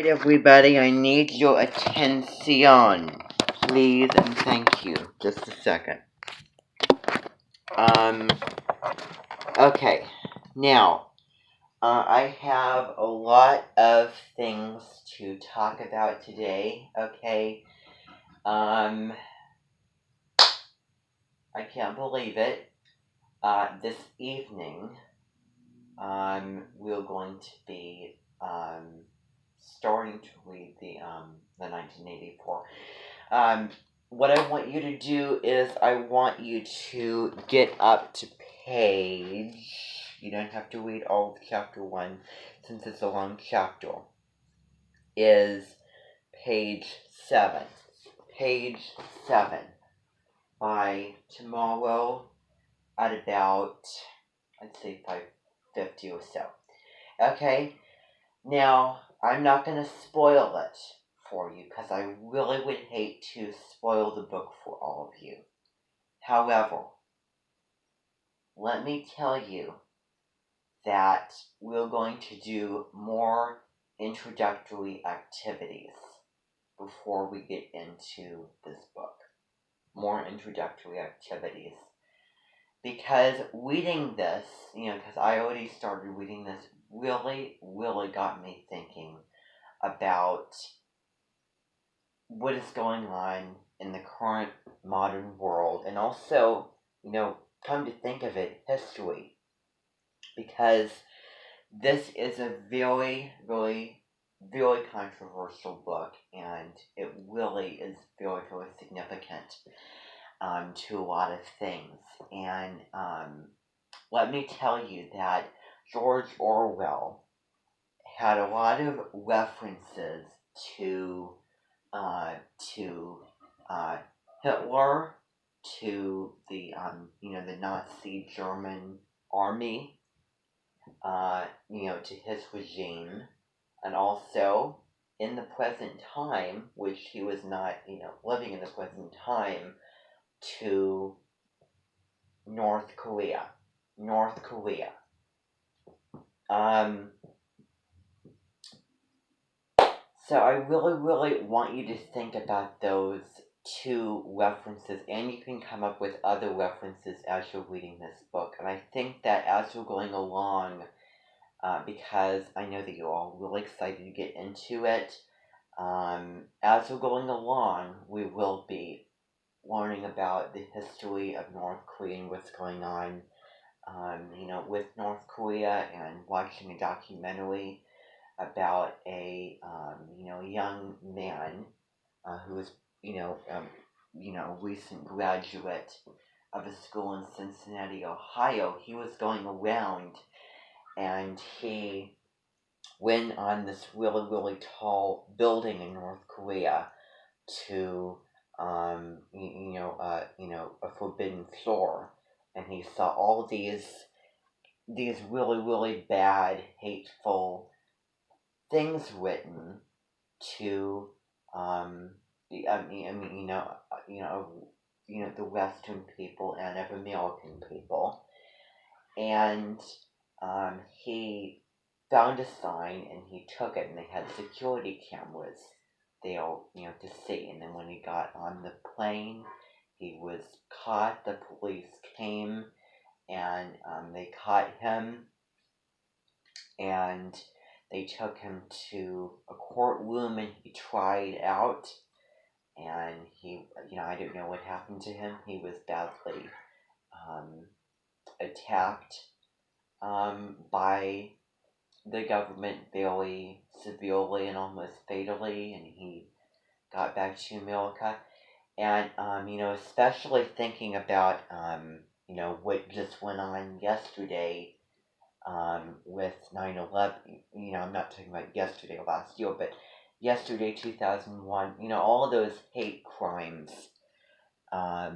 Everybody, I need your attention, please and thank you. Just a second. Okay, now, I have a lot of things to talk about today, okay? I can't believe it. This evening, we're going to be, starting to read the 1984. What I want you to do is I want you to get up to page. You don't have to read all of chapter 1 since it's a long chapter. Is page 7. Page 7. By tomorrow at about, I'd say 5:50 or so. Okay? Now, I'm not going to spoil it for you because I really would hate to spoil the book for all of you. However, let me tell you that we're going to do more introductory activities before we get into this book. More introductory activities. Because reading this, because I already started reading this, really, really got me thinking about what is going on in the current modern world, and also, come to think of it, history. Because this is a very, very, very controversial book, and it really is very, very significant to a lot of things. And let me tell you that George Orwell had a lot of references to Hitler, to the the Nazi German army, to his regime, and also in the present time, which he was not, living in the present time, to North Korea. So I really, really want you to think about those two references, and you can come up with other references as you're reading this book. And I think that as we're going along, because I know that you're all really excited to get into it, as we're going along, we will be learning about the history of North Korea and what's going on, with North Korea, and watching a documentary about a young man who was a recent graduate of a school in Cincinnati, Ohio. He was going around and he went on this really, really tall building in North Korea to a forbidden floor, and he saw all these really, really bad, hateful things written to the Western people and of American people, and he found a sign and he took it, and they had security cameras there, to see. And then when he got on the plane, he was caught. The police came and they caught him, and they took him to a courtroom and he tried out, and he, I don't know what happened to him. He was badly attacked by the government very severely and almost fatally, and he got back to America. And, especially thinking about, what just went on yesterday with 9/11, I'm not talking about yesterday or last year, but yesterday, 2001, all of those hate crimes, all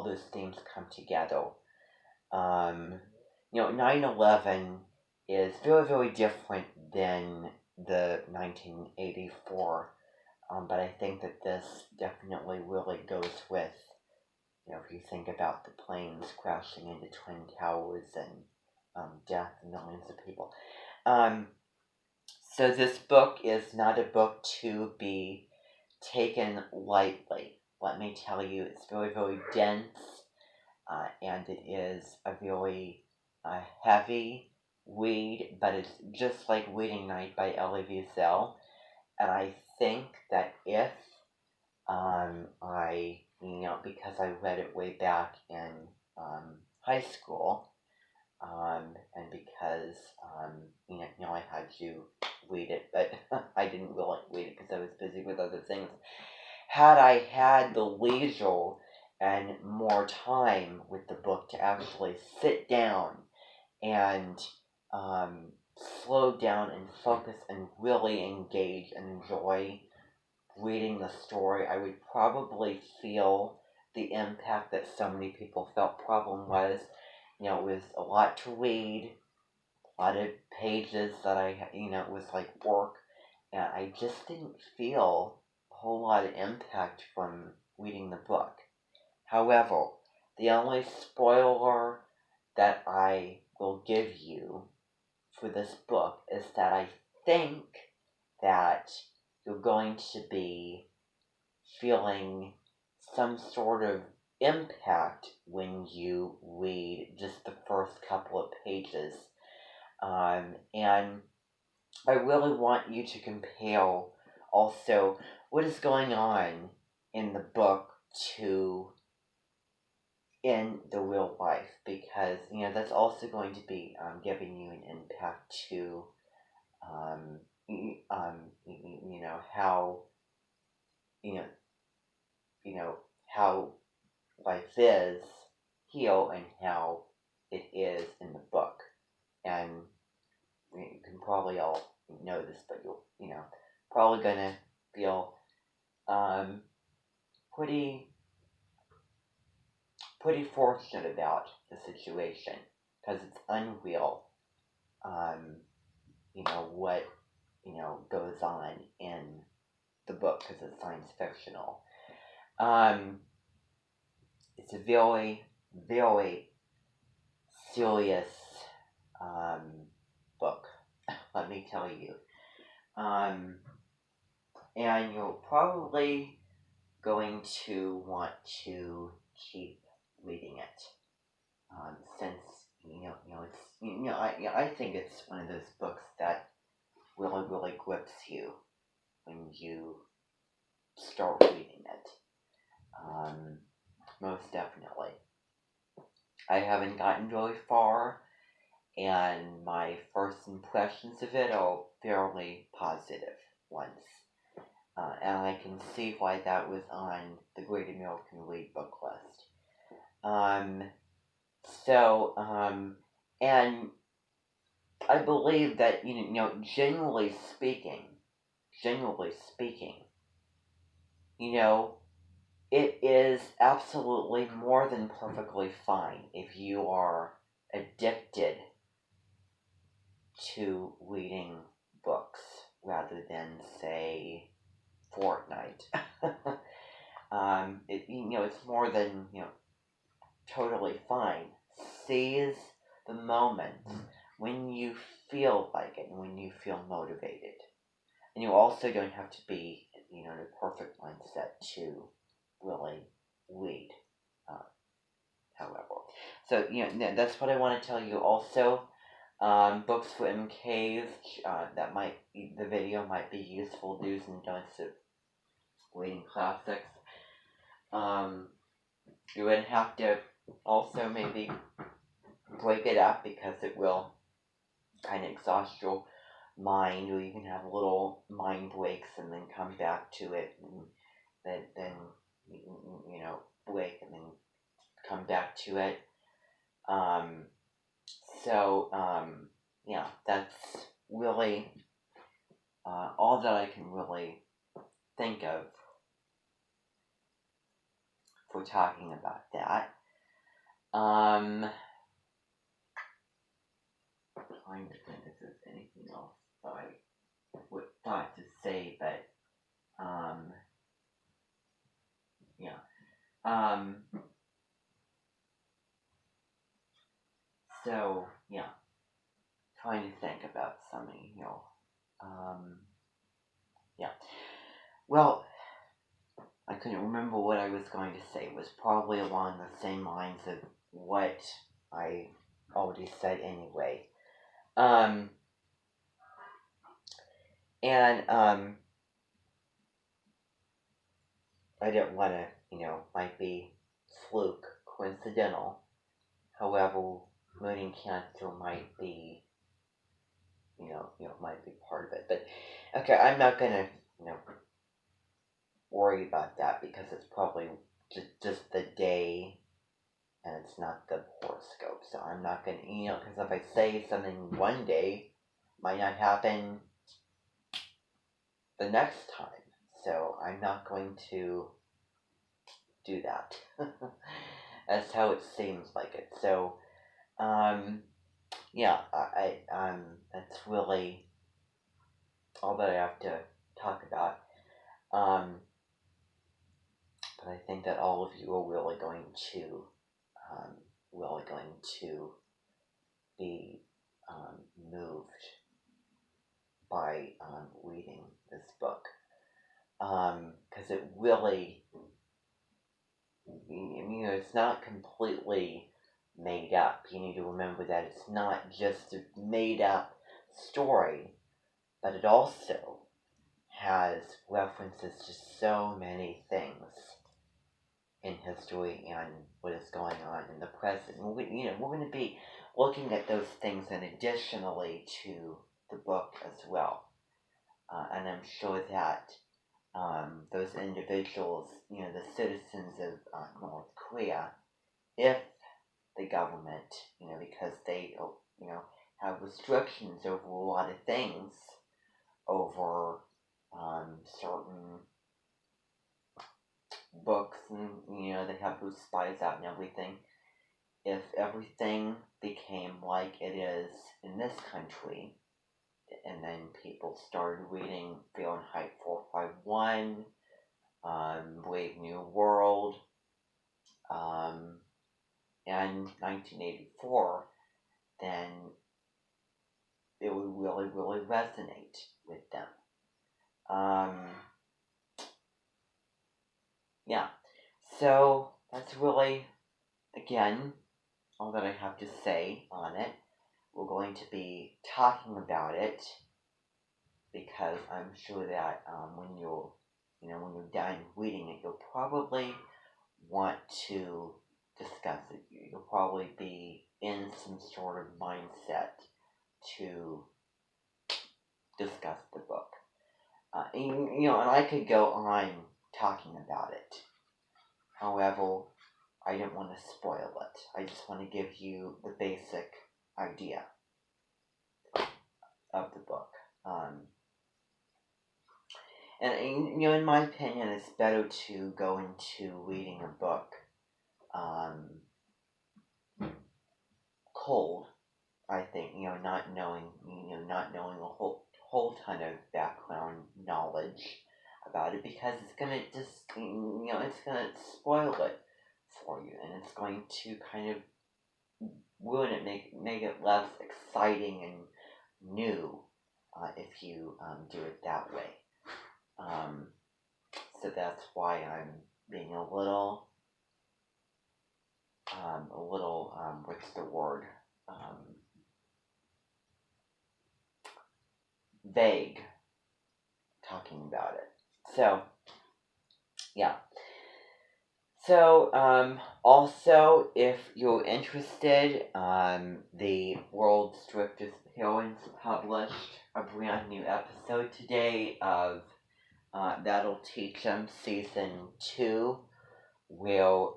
those things come together. 9/11 is very, very different than the 1984, but I think that this definitely really goes with, if you think about the planes crashing into Twin Towers and death of millions of people. So this book is not a book to be taken lightly. Let me tell you, it's very, very dense, and it is a very heavy read, but it's just like Wedding Night by Elie Wiesel. And I think that if because I read it way back in high school, and because I had to read it, but I didn't really read it because I was busy with other things. Had I had the leisure and more time with the book to actually sit down and slow down and focus and really engage and enjoy reading the story, I would probably feel the impact that so many people felt. Problem was, it was a lot to read, a lot of pages that it was like work, and I just didn't feel a whole lot of impact from reading the book. However, the only spoiler that I will give you for this book is that I think that you're going to be feeling some sort of impact when you read just the first couple of pages. And I really want you to compare also what is going on in the book to in the real life, because that's also going to be giving you an impact to how you know how life is here and how it is in the book. And you can probably all know this, but you'll probably gonna feel um, pretty fortunate about the situation, because it's unreal. What goes on in the book, because it's science fictional. It's a very, very serious book, let me tell you. And you're probably going to want to keep reading it, since I think it's one of those books that really, really grips you when you start reading it. Most definitely. I haven't gotten very far, and my first impressions of it are fairly positive ones. And I can see why that was on the Great American Read book list. And I believe that, generally speaking, it is absolutely more than perfectly fine if you are addicted to reading books rather than, say, Fortnite. It's more than, totally fine. Seize the moment when you feel like it and when you feel motivated. And you also don't have to be, in a perfect mindset to really read, however. So, that's what I want to tell you. Also, books for MKs, the video might be useful, do's and don'ts of reading classics. You would have to also maybe break it up, because it will kind of exhaust your mind, or you can have little mind breaks and then come back to it, and then break and then come back to it. That's really all that I can really think of for talking about that. Trying to think if there's anything else that I would thought to say, but yeah. So yeah, trying to think about something, Yeah. Well, I couldn't remember what I was going to say. It was probably along the same lines of what I already said anyway. Um, and I didn't want to, might be fluke, coincidental. However, moving cancer might be, might be part of it. But okay, I'm not gonna, worry about that because it's probably just the day and it's not the horoscope. So I'm not gonna, because if I say something one day, might not happen the next time. So I'm not going to do that. That's how it seems like it. So, yeah, that's really all that I have to talk about. But I think that all of you are really going to, um, be moved by reading this book. Because it really, it's not completely made up. You need to remember that it's not just a made up story, but it also has references to so many things in history and what is going on in the present. We're going to be looking at those things and additionally to the book as well. And I'm sure that those individuals, the citizens of North Korea, if the government, because they, have restrictions over a lot of things, over certain books, and they have those spies out and everything. If everything became like it is in this country, and then people started reading Fahrenheit 451, Brave New World, and 1984, then it would really, really resonate with them. Yeah, so that's really, again, all that I have to say on it. We're going to be talking about it because I'm sure that when you're done reading it, you'll probably want to discuss it. You'll probably be in some sort of mindset to discuss the book. And I could go on talking about it. However, I didn't want to spoil it. I just want to give you the basic idea of the book. And in my opinion, it's better to go into reading a book cold. I think not knowing a whole ton of background knowledge about it, because it's gonna just it's gonna spoil it for you, and it's going to kind of ruin it, make it less exciting and new if you do it that way. So that's why I'm being a little, what's the word? Vague talking about it. So, yeah. So, also, if you're interested, the World's Strictest Parents published a brand new episode today of That'll Teach Them Season 2, where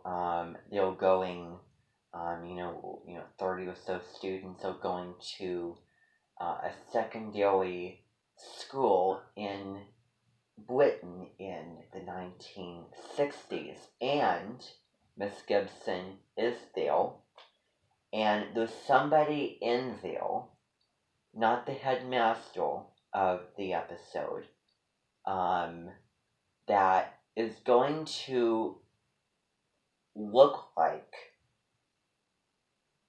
they're going, 30 or so students are going to a secondary school in Britain in the 1960s, and Miss Gibson is there, and there's somebody in there, not the headmaster of the episode, that is going to look like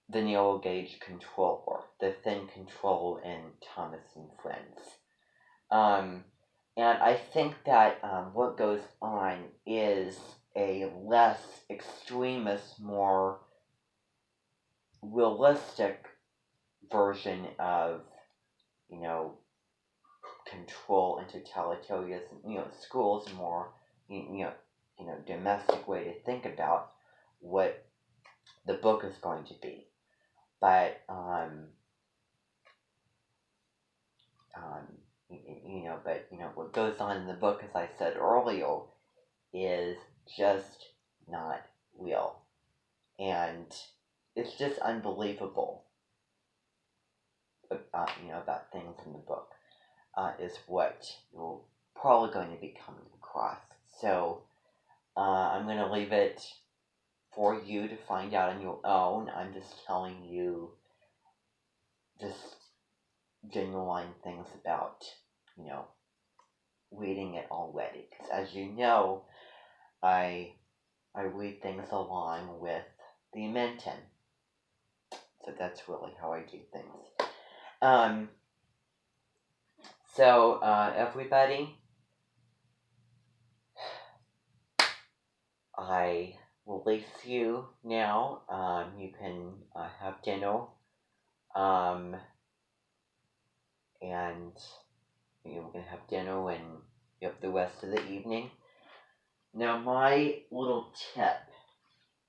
the narrow gauge controller, the thin controller in Thomas and Friends. And I think that what goes on is a less extremist, more realistic version of, you know, control and totalitarianism. Schools more, domestic way to think about what the book is going to be. But what goes on in the book, as I said earlier, is just not real, and it's just unbelievable. About things in the book is what you're probably going to be coming across. So I'm going to leave it for you to find out on your own. I'm just telling you just genuine things about, reading it already. Because as you know, I read things along with the Minton. So that's really how I do things. So everybody, I release you now. You can have dinner. And we're going to have dinner and the rest of the evening. Now, my little tip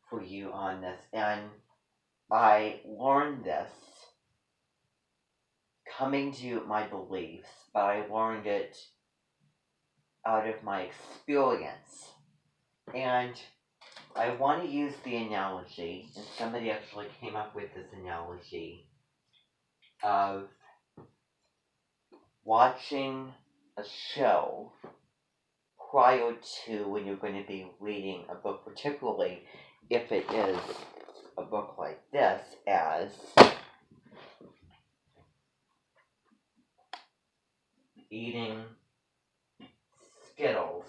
for you on this, and I learned this coming to my beliefs, but I learned it out of my experience. And I want to use the analogy, and somebody actually came up with this analogy, of watching a show prior to when you're going to be reading a book, particularly if it is a book like this, as eating Skittles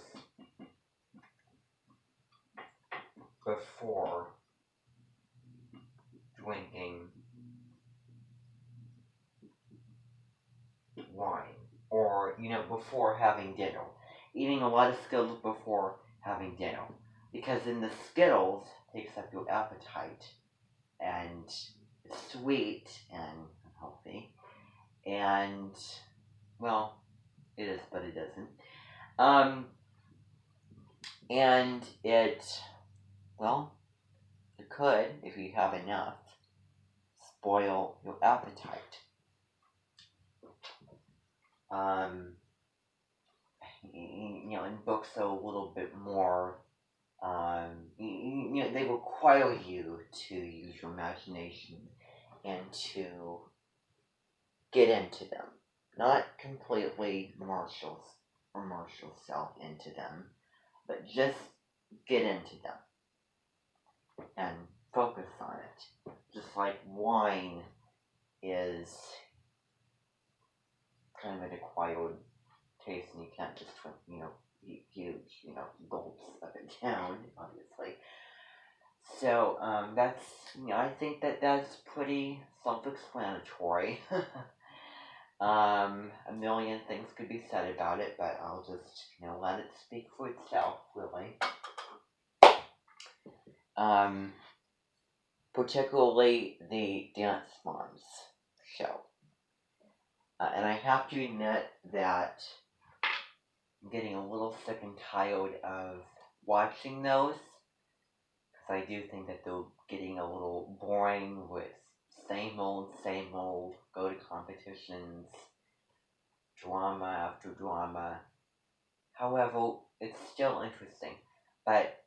before drinking wine, or before having dinner. Eating a lot of Skittles before having dinner, because in the Skittles takes up your appetite, and it's sweet and healthy, and well, it is, but it isn't. And it could, if you have enough, spoil your appetite. And books are a little bit more, they require you to use your imagination and to get into them. Not completely immerse yourself into them, but just get into them and focus on it. Just like wine is kind of an acquired taste, and you can't just drink, huge, gulps of it down, obviously. So that's, I think that's pretty self-explanatory. A million things could be said about it, but I'll just, let it speak for itself, really. Particularly the Dance Moms show. And I have to admit that I'm getting a little sick and tired of watching those, because I do think that they're getting a little boring with same old, go to competitions, drama after drama. However, it's still interesting, but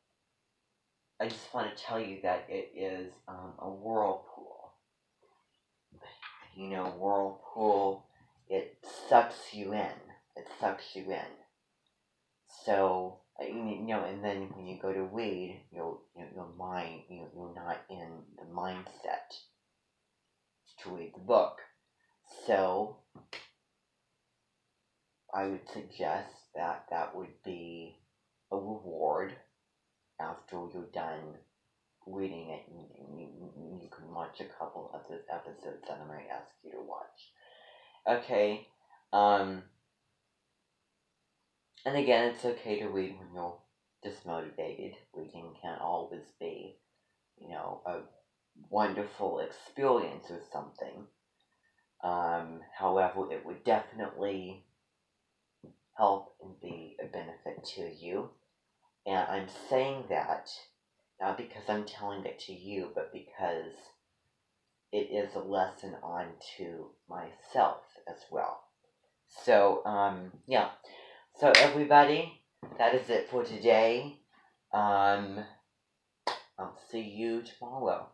I just want to tell you that it is a whirlpool. Whirlpool, it sucks you in. So, and then when you go to read, your mind, you're not in the mindset to read the book. So, I would suggest that would be a reward after you're done reading it, and you can watch a couple of those episodes that I might ask you to watch. Okay, And again, it's okay to read when you're dismotivated. Reading can't always be, a wonderful experience or something. However, it would definitely help and be a benefit to you. And I'm saying that not because I'm telling it to you, but because it is a lesson on to myself as well. So, yeah. So, everybody, that is it for today. I'll see you tomorrow.